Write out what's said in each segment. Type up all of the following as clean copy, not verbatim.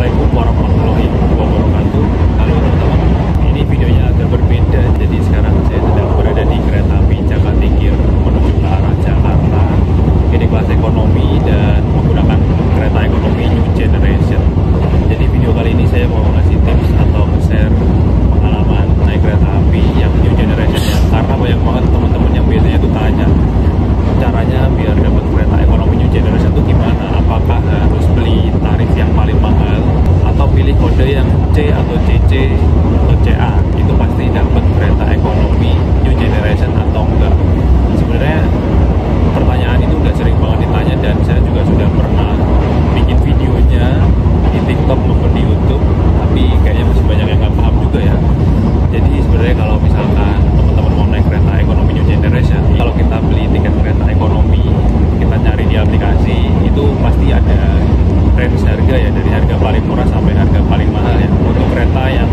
Assalamualaikum warahmatullahi wabarakatuh. Halo teman-teman, ini videonya agak berbeda. Jadi sekarang saya sedang berada di kereta api Jakarta Tingkir menuju ke arah Jakarta. Ini kelas ekonomi dan menggunakan kereta ekonomi New Generation. Jadi video kali ini saya mau ngasih tips atau share pengalaman naik kereta api yang New Generation ya. Karena banyak banget teman-teman yang biasanya tuh tanya caranya biar dapat kereta ekonomi New Generation itu gimana? Apakah harus beli tarif yang paling mahal atau pilih kode yang C atau CC atau CA itu pasti dapat kereta ekonomi New Generation atau enggak? Sebenarnya pertanyaan itu udah sering banget ditanya dan saya juga sudah pernah bikin videonya di TikTok maupun di YouTube, tapi kayaknya masih banyak yang nggak paham juga ya. Jadi sebenarnya kalau misalkan teman-teman mau naik kereta ekonomi New Generation, kalau kita beli tiket kereta ekonomi, kita cari di aplikasi, itu pasti ada range harga ya, dari harga paling murah sampai harga paling mahal ya. Untuk kereta yang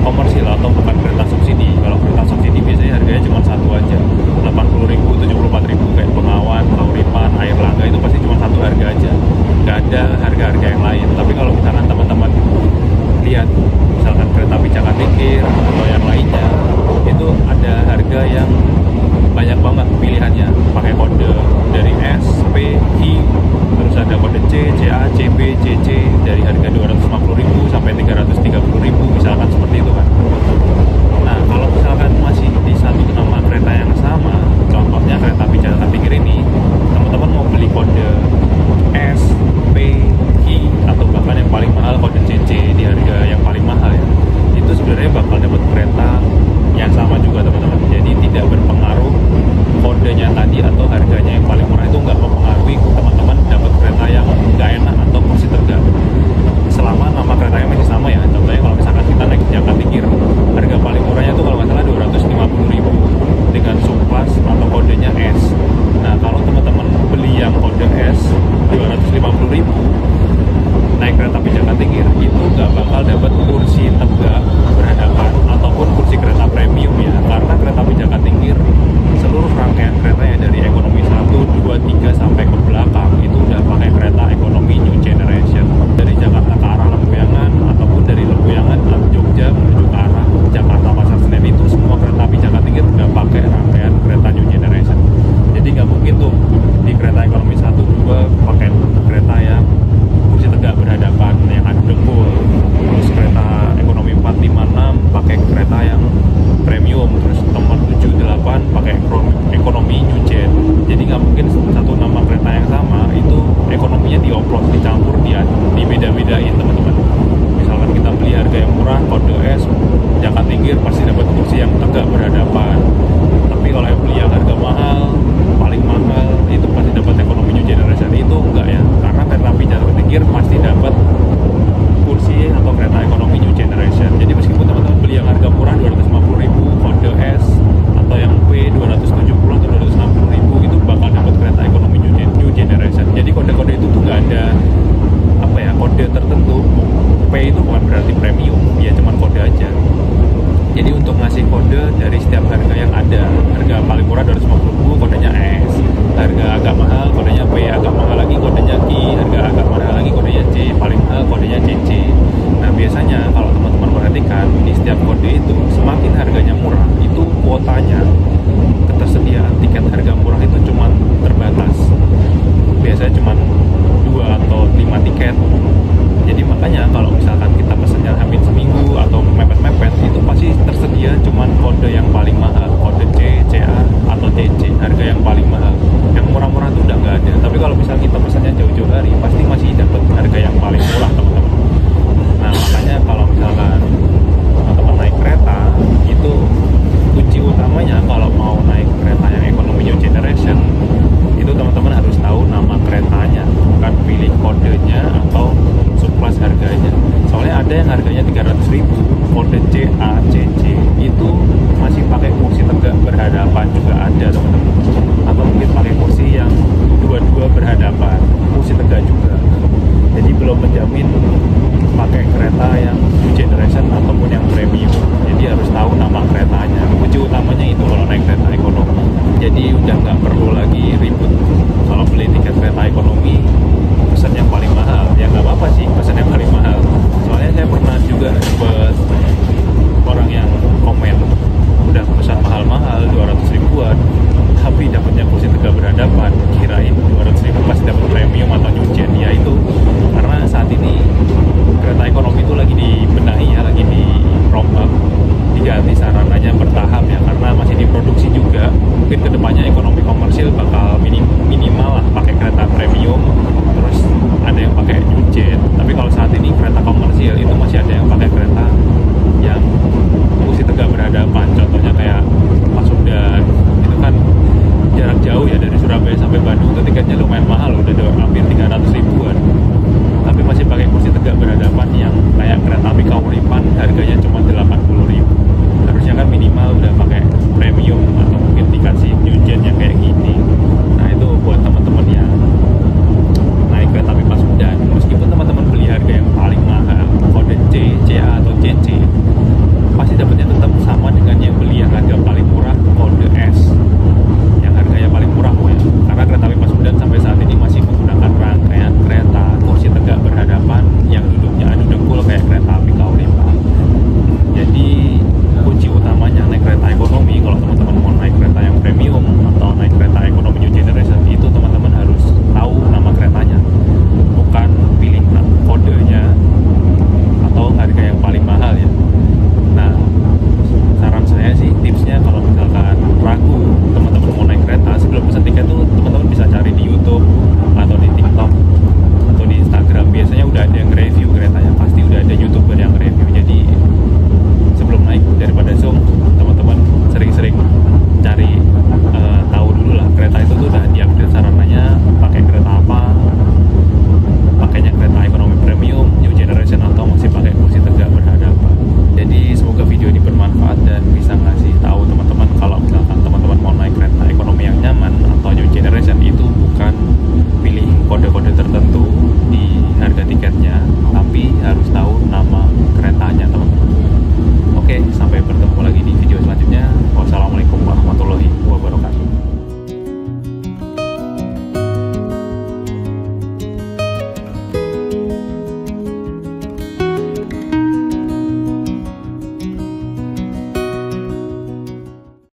komersil atau bukan kereta subsidi, kalau kereta subsidi biasanya harganya cuma satu aja, 80.000, 74.000 kayak Bengawan, Kauripan, Air Langga, itu pasti cuma satu harga aja, nggak ada harga-harga yang lain. Tapi kalau misalkan teman-teman lihat misalkan kereta api Jakarta Tingkir atau yang lainnya, itu ada harga yang banyak banget pilihannya, pakai kode dari S, P, I, terus ada kode C, CA, CB, CC, dari harga 250.000 sampai 330.000 misalkan, seperti itu kan. Nah, kalau misalkan masih di satu nama kereta yang sama, contohnya kereta api Jakarta Tingkir ini, teman-teman mau beli kode S, P, I, atau bahkan yang paling mahal kode CC di harga yang paling mahal ya, itu sebenarnya bakal dapat kereta yang sama juga teman-teman. Jadi tidak berpengaruh kodenya tadi atau harganya yang paling murah, itu nggak mempengaruhi teman-teman dapat kereta yang nggak enak atau kursi tegak, selama nama keretanya masih sama ya. Contohnya kalau misalkan kita naik Jakarta Tingkir, harga paling murahnya itu kalau nggak salah 250.000 dengan Suplas atau kodenya S. Nah, kalau teman-teman beli yang kode S 250.000 naik kereta api Jakarta Tingkir, itu nggak bakal dapat kursi tegak berhadapan ataupun kursi kereta premium ya, karena kereta api Jakarta Tingkir seluruh rangkaian keretanya dari ekonomi 1, 2, 3 sampai ke belakang itu udah pakai kereta ekonomi New Generation. Dari Jakarta ke arah Lempuyangan ataupun dari Lempuyangan ke Jogja menuju ke arah Jakarta Pasar Senen, itu semua kereta api Jakarta Tingkir udah pakai rangkaian kereta New Generation. Jadi nggak mungkin tuh di kereta ekonomi 1, 2 pakai kereta yang kursi tegak berhadapan yang adu dengkul, terus kereta ekonomi 4, 5, 6 pakai kereta yang premium, terus nomor 7, 8 pakai ekonomi New Gen. Jadi nggak mungkin satu nama kereta yang sama itu ekonominya dioplos, dicampur, dibeda-bedain teman-teman. Misalkan kita beli harga yang murah kode S Jakarta Tingkir pasti dapat kursi yang tegak berhadapan, tapi kalau yang beli yang harga mahal, paling mahal, itu pasti dapat ekonomi New Generation. Itu enggak ya, karena kereta api Jakarta Tingkir pasti dapat kursi atau kereta ekonomi New Generation. Jadi meskipun teman-teman beli yang harga murah 250.000 kode S atau yang P 270 atau 260.000, itu bakal dapat kereta ekonomi New Generation. Jadi kode-kode itu tuh nggak ada apa ya, kode tertentu. P itu bukan berarti premium, ya cuman kode aja. Jadi untuk ngasih kode dari setiap harga yang ada, harga paling murah 250.000 kodenya S, harga agak mahal kodenya P, agak mahal lagi kodenya I, harga agak mahal lagi kodenya C, paling mahal kodenya CC. Nah, biasanya kalau teman-teman perhatikan di setiap kode itu, semakin harganya murah, itu kuotanya ketersediaan tiket harga murah itu cuma terbatas. Biasanya cuma 2 atau 5 tiket. Jadi makanya kalau misalkan kita pesennya hampir seminggu atau mepet-mepet, itu pasti tersedia cuman kode yang paling mahal, kode C, CA atau CC, harga yang paling mahal. Yang murah-murah itu udah nggak ada. Tapi kalau misalkan kita pesennya jauh-jauh hari, pasti masih dapat harga yang paling murah teman-teman. Nah, makanya kalau misalkan teman-teman naik kereta, itu kunci utamanya kalau mau naik kereta yang ekonomi New Generation, itu teman-teman harus tahu nama keretanya, bukan pilih kodenya atau Suplas harganya. Soalnya ada yang harganya 300.000 kode CA, CC, itu masih pakai kursi tegak berhadapan juga ada teman-teman, atau mungkin pakai kursi yang dua-dua berhadapan, kursi tegak juga. Jadi belum menjamin pakai kereta yang New Generation ataupun yang premium. Jadi harus tahu nama keretanya. Kunci utamanya itu kalau naik kereta ekonomi. Jadi udah nggak perlu lagi ribut kalau beli tiket kereta ekonomi pesan yang paling mahal. Ya nggak apa-apa sih pesan yang paling mahal, saat ini kereta komersial itu masih ada yang pakai kereta yang kursi tegak berhadapan. Contohnya kayak Pasundan, itu kan jarak jauh ya dari Surabaya sampai Bandung, itu tiketnya lumayan mahal, udah hampir 300 ribuan. Tapi masih pakai kursi tegak berhadapan yang kayak kereta api Kauripan, harganya cuma